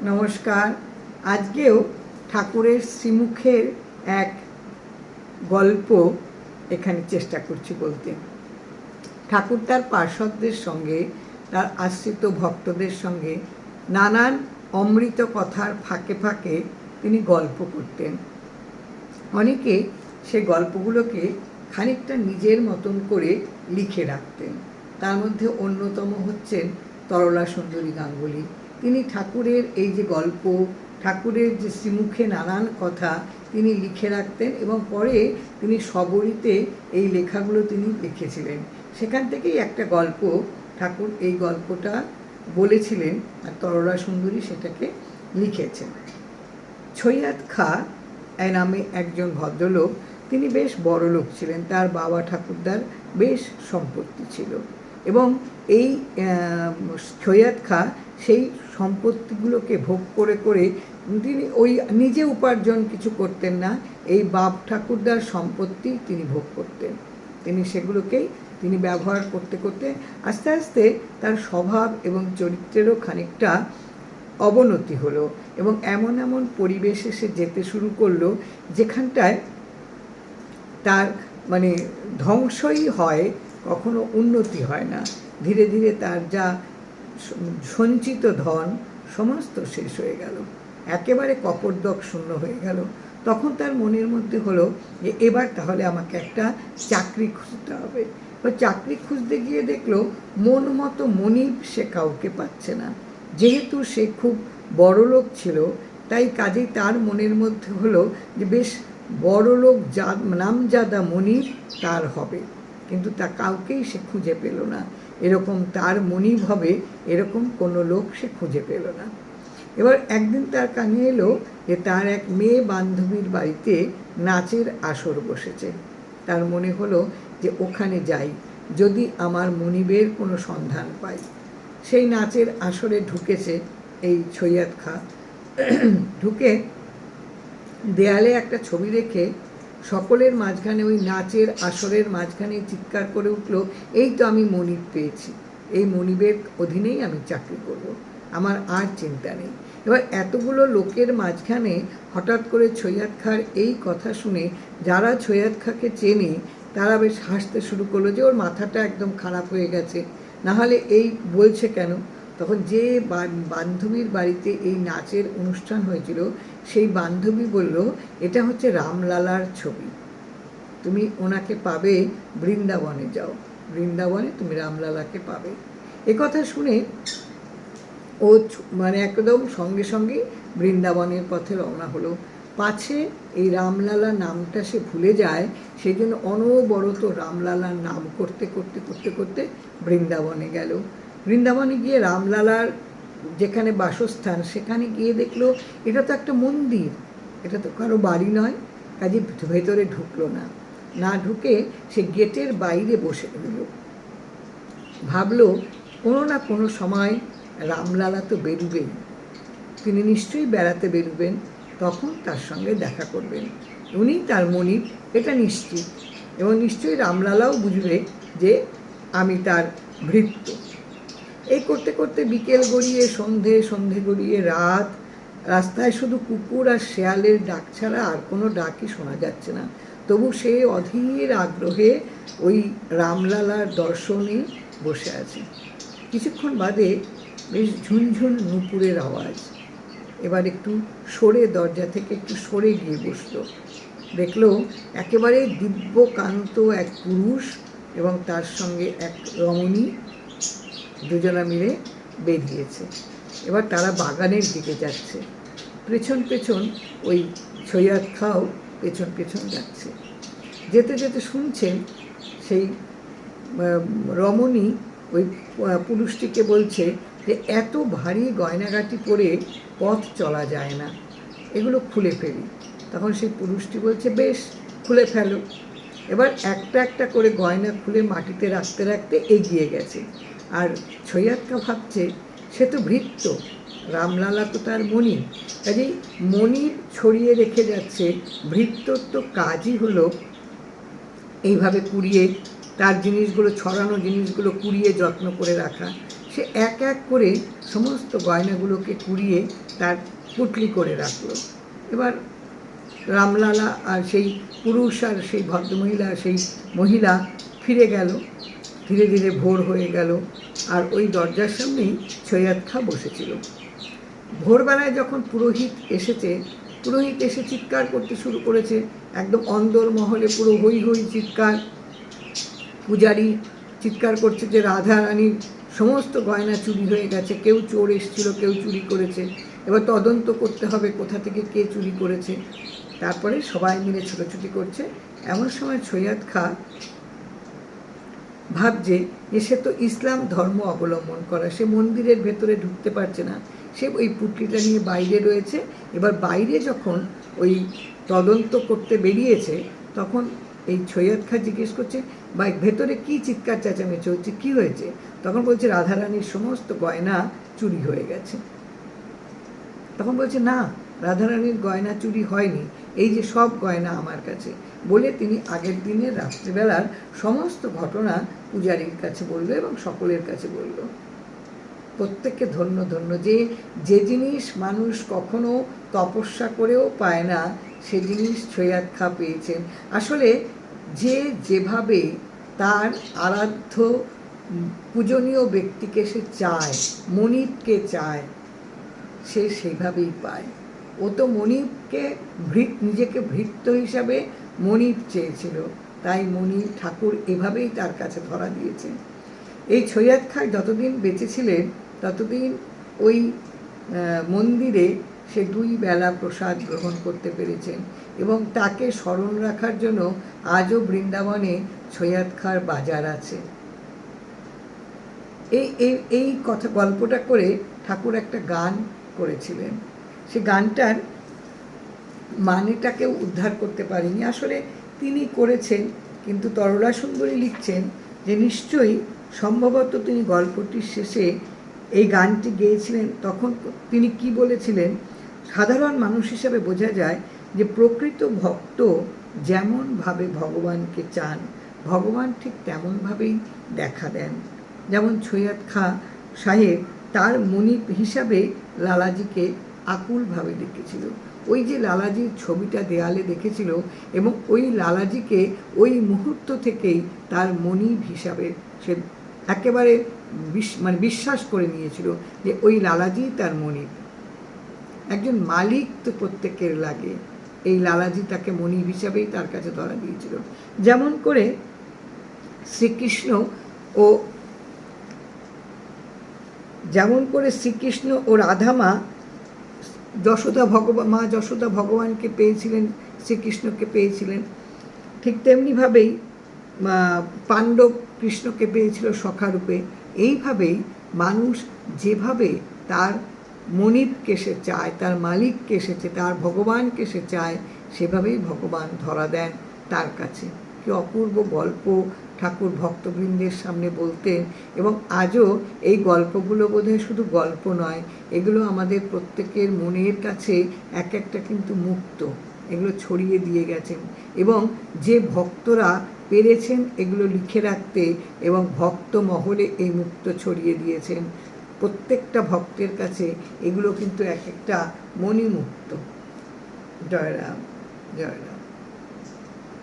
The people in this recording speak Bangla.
নমস্কার। আজকেও ঠাকুরের শ্রীমুখের এক গল্প এখানে চেষ্টা করছি বলতে। ঠাকুর তার পার্ষদদের সঙ্গে, তার আশ্রিত ভক্তদের সঙ্গে নানান অমৃত কথার ফাঁকে ফাঁকে তিনি গল্প করতেন। অনেকে সে গল্পগুলোকে খানিকটা নিজের মতন করে লিখে রাখতেন। তার মধ্যে অন্যতম হচ্ছেন তরলা সুন্দরী গাঙ্গুলি। তিনি ঠাকুরের এই যে গল্প, ঠাকুরের যে শ্রীমুখে নানান কথা তিনি লিখে রাখতেন এবং পরে তিনি সবরিতে এই লেখাগুলো তিনি লিখেছিলেন। সেখান থেকেই একটা গল্প, ঠাকুর এই গল্পটা বলেছিলেন আর তরলা সুন্দরী সেটাকে লিখেছেন। ছৈয়াদ খাঁ নামে একজন ভদ্রলোক, তিনি বেশ বড় লোক ছিলেন। তার বাবা ঠাকুরদার বেশ সম্পত্তি ছিল এবং এই ছৈয়াদ খাঁ সেই সম্পত্তিগুলোকে ভোগ করে করে তিনি ওই নিজে উপার্জন কিছু করতেন না, এই বাপ ঠাকুরদার সম্পত্তি তিনি ভোগ করতেন। তিনি সেগুলোকেই তিনি ব্যবহার করতে করতে আস্তে আস্তে তার স্বভাব এবং চরিত্রেরও খানিকটা অবনতি হলো এবং এমন এমন পরিবেশে সে যেতে শুরু করলো যেখানটায় তার ধ্বংসই হয়, কখনো উন্নতি হয় না। ধীরে ধীরে তার যা সঞ্চিত ধন সমস্ত শেষ হয়ে গেল, একেবারে কপর্দক শূন্য হয়ে গেল। তখন তার মনের মধ্যে হলো যে এবার তাহলে আমাকে একটা চাকরি খুঁজতে হবে। চাকরি খুঁজতে গিয়ে দেখলো মন মতো মনিব সে কাউকে পাচ্ছে না। যেহেতু সে খুব বড় লোক ছিল, তাই কাজেই তার মনের মধ্যে হলো যে বেশ বড় লোক নামজাদা মনিব তার হবে, কিন্তু তা কাউকেই সে খুঁজে পেল না। এরকম তার মনিব হবে এরকম কোনো লোক সে খুঁজে পেল না। এবার একদিন তার কানে এলো যে তার এক মেয়ে বান্ধবীর বাড়িতে নাচের আসর বসেছে। তার মনে হলো যে ওখানে যাই, যদি আমার মনিবের কোনো সন্ধান পাই। সেই নাচের আসরে ঢুকেছে এই ছৈয়াদ খাঁ। ঢুকে দেয়ালে একটা ছবি রেখে সকলের মাঝখানে, ওই নাচের আসরের মাঝখানে চিৎকার করে উঠল, এই তো আমি মনিব পেয়েছি, এই মনিবের অধীনেই আমি চাকরি করব, আমার আর চিন্তা নেই। এবার এতগুলো লোকের মাঝখানে হঠাৎ করে ছৈয়াদ খাঁর এই কথা শুনে যারা ছৈয়াদ খাঁকে চেনে তারা বেশ হাসতে শুরু করলো যে ওর মাথাটা একদম খারাপ হয়ে গেছে, নাহলে এই বলছে কেন। তখন যে বান্ধবীর বাড়িতে এই নাচের অনুষ্ঠান হয়েছিল সেই বান্ধবী বলল, এটা হচ্ছে রামলালার ছবি, তুমি ওনাকে পাবে বৃন্দাবনে যাও, বৃন্দাবনে তুমি রামলালাকে পাবে। কথা শুনে ও একদম সঙ্গে সঙ্গে বৃন্দাবনের পথে রওনা হলো। পাছে এই রামলালা নামটা সে ভুলে যায়, সেই জন্য অনবরত রামলালার নাম করতে করতে করতে করতে বৃন্দাবনে গেল। বৃন্দাবনে গিয়ে রামলালার যেখানে বাসস্থান সেখানে গিয়ে দেখলো এটা তো একটা মন্দির, এটা তো কারো বাড়ি নয়। কাজে ভেতরে ঢুকলো না, না ঢুকে সে গেটের বাইরে বসে রইল। ভাবলো কোনো না কোনো সময় রামলালা তো বেরুবেন, তিনি নিশ্চয়ই বেড়াতে বেরুবেন, তখন তার সঙ্গে দেখা করবেন, উনি তার মনিব, এটা নিশ্চিত। এবং নিশ্চয়ই রামলালাও বুঝবে যে আমি তার ভৃত্য। এই করতে করতে বিকেল গড়িয়ে সন্ধে গড়িয়ে রাত, রাস্তায় শুধু কুকুর আর শেয়ালের ডাক ছাড়া আর কোনো ডাকই শোনা যাচ্ছে না। তবু সে অধীর আগ্রহে ওই রামলালার দর্শনে বসে আছে। কিছুক্ষণ বাদে বেশ ঝুনঝুন নুপুরের আওয়াজ। এবার একটু সরে, দরজা থেকে একটু সরে গিয়ে বসলো। দেখলো একেবারে দিব্যকান্ত এক পুরুষ এবং তার সঙ্গে এক রমণী, দুজনা মিলে বেরিয়েছে। এবার তারা বাগানের দিকে যাচ্ছে, পেছন পেছন ওই ছৈয়াদ খাঁও পেছন পেছন যাচ্ছে। যেতে যেতে শুনছেন সেই রমণী ওই পুরুষটিকে বলছে যে এত ভারী গয়নাগাটি পরে পথ চলা যায় না, এগুলো খুলে ফেলি। তখন সেই পুরুষটি বলছে বেশ, খুলে ফেলো। এবার একটা একটা করে গয়না খুলে মাটিতে রাখতে রাখতে এগিয়ে গেছে। আর ছৈয়াদ খাঁ ভাবছে সে তো ভৃত্য, রামলালা তো তার মনিব, কাজেই মনিব ছড়িয়ে রেখে যাচ্ছে, ভৃত্যর তো কাজই হলো এইভাবে কুড়িয়ে তার জিনিসগুলো, ছড়ানো জিনিসগুলো কুড়িয়ে যত্ন করে রাখা। সে এক এক করে সমস্ত গয়নাগুলোকে কুড়িয়ে তার পুটলি করে রাখলো। এবার রামলালা আর সেই পুরুষ আর সেই ভদ্রমহিলা সেই মহিলা ফিরে গেল। ধীরে ধীরে ভোর হয়ে গেল, আর ওই দরজার সামনেই সৈয়দ খাঁ বসেছিল। ভোরবেলায় যখন পুরোহিত এসে চিৎকার করতে শুরু করেছে, একদম অন্দর মহলে পুরো হই হই চিৎকার। পূজারী চিৎকার করছে যে রাধা রানীর সমস্ত গয়না চুরি হয়ে গেছে, কেউ চোর এসেছিল, কেউ চুরি করেছে, এবার তদন্ত করতে হবে কোথা থেকে কে চুরি করেছে। তারপরে সবাই মিলে ছোটাছুটি করছে। এমন সময় সৈয়দ খাঁ ভাবছে যে সে তো ইসলাম ধর্ম অবলম্বন করা, সে মন্দিরের ভেতরে ঢুকতে পারছে না, সে ওই পুটলিটা নিয়ে বাইরে রয়েছে। এবার বাইরে যখন ওই তদন্ত করতে বেরিয়েছে, তখন এই সৈয়দ খাঁ জিজ্ঞেস করছে, বা ভেতরে কি চিৎকার চেঁচামেচি হচ্ছে, কী হয়েছে? তখন বলছে রাধারানীর সমস্ত গয়না চুরি হয়ে গেছে। তখন বলছে না, রাধারানীর গয়না চুরি হয়নি, এই যে সব গয়না আমার কাছে, বলে তিনি আগের দিনের রাত্রিবেলার সমস্ত ঘটনা পূজারীর কাছে বলল এবং সকলের কাছে বলল। প্রত্যেককে ধন্য ধন্য, যে জিনিস মানুষ কখনো তপস্যা করেও পায় না, সে জিনিস সৈয়দ খাঁ পেয়েছেন। আসলে যে যেভাবে তার আরাধ্য পূজনীয় ব্যক্তিকে সে চায়, মনিবকে চায়, সে সেইভাবেই পায়। ও তো মনিবকে নিজেকে ভৃত্য হিসাবে মনিব চেয়েছিল, তাই মনিব ঠাকুর এভাবেই তার কাছে ধরা দিয়েছে। এই সৈয়দ খাঁ যতদিন বেঁচে ছিলেন ততদিন ওই মন্দিরে সে 2 বেলা প্রসাদ গ্রহণ করতে পেরেছেন, এবং তাকে স্মরণ রাখার জন্য আজও বৃন্দাবনে সৈয়দ খাঁর বাজার আছে। এই কথা গল্পটা করে ঠাকুর একটা গান করেছিলেন। সে গানটার মানেটাকেও উদ্ধার করতে পারিনি, আসলে তিনি করেছেন, কিন্তু তরলা সুন্দরী লিখছেন যে নিশ্চয়ই সম্ভবত তিনি গল্পটির শেষে এই গানটি গেয়েছিলেন। তখন তিনি কি বলেছিলেন, সাধারণ মানুষ হিসাবে বোঝা যায় যে প্রকৃত ভক্ত যেমনভাবে ভগবানকে চান, ভগবান ঠিক তেমনভাবেই দেখা দেন। যেমন সৈয়দ খাঁ সাহেব তার মনিব হিসাবে লালাজিকে আকুলভাবে দেখেছিল। ওই যে লালাজির ছবিটা দেয়ালে দেখেছিল, এবং ওই লালাজিকে ওই মুহূর্ত থেকেই তার মনিব হিসাবে সে একেবারে বিশ্বাস করে নিয়েছিল যে ওই লালাজি তার মনিব। একজন মালিক তো প্রত্যেকের লাগে, এই লালাজি তাকে মনিব হিসাবেই তার কাছে ধরা দিয়েছিল। যেমন করে শ্রীকৃষ্ণ ও রাধামা মা যশোদা ভগবানকে পেয়েছিলেন, শ্রীকৃষ্ণকে পেয়েছিলেন, ঠিক তেমনিভাবেই পাণ্ডব কৃষ্ণকে পেয়েছিল সখারূপে। এইভাবেই মানুষ যেভাবে তার মনিবকে সে চায়, তার মালিককে সে চায়, তার ভগবানকে সে চায়, সেভাবেই ভগবান ধরা দেন তার কাছে। কি অপূর্ব গল্প ঠাকুর ভক্তবৃন্দের সামনে বলতেন, এবং আজও এই গল্পগুলো বোধহয় শুধু গল্প নয়, এগুলো আমাদের প্রত্যেকের মনের কাছে এক একটা কিন্তু মুক্ত, এগুলো ছড়িয়ে দিয়ে গেছেন। এবং যে ভক্তরা পেরেছেন এগুলো লিখে রাখতে এবং ভক্ত মহলে এই মুক্ত ছড়িয়ে দিয়েছেন, প্রত্যেকটা ভক্তের কাছে এগুলো কিন্তু এক একটা মণিমুক্ত। জয় রাম, জয় রাম।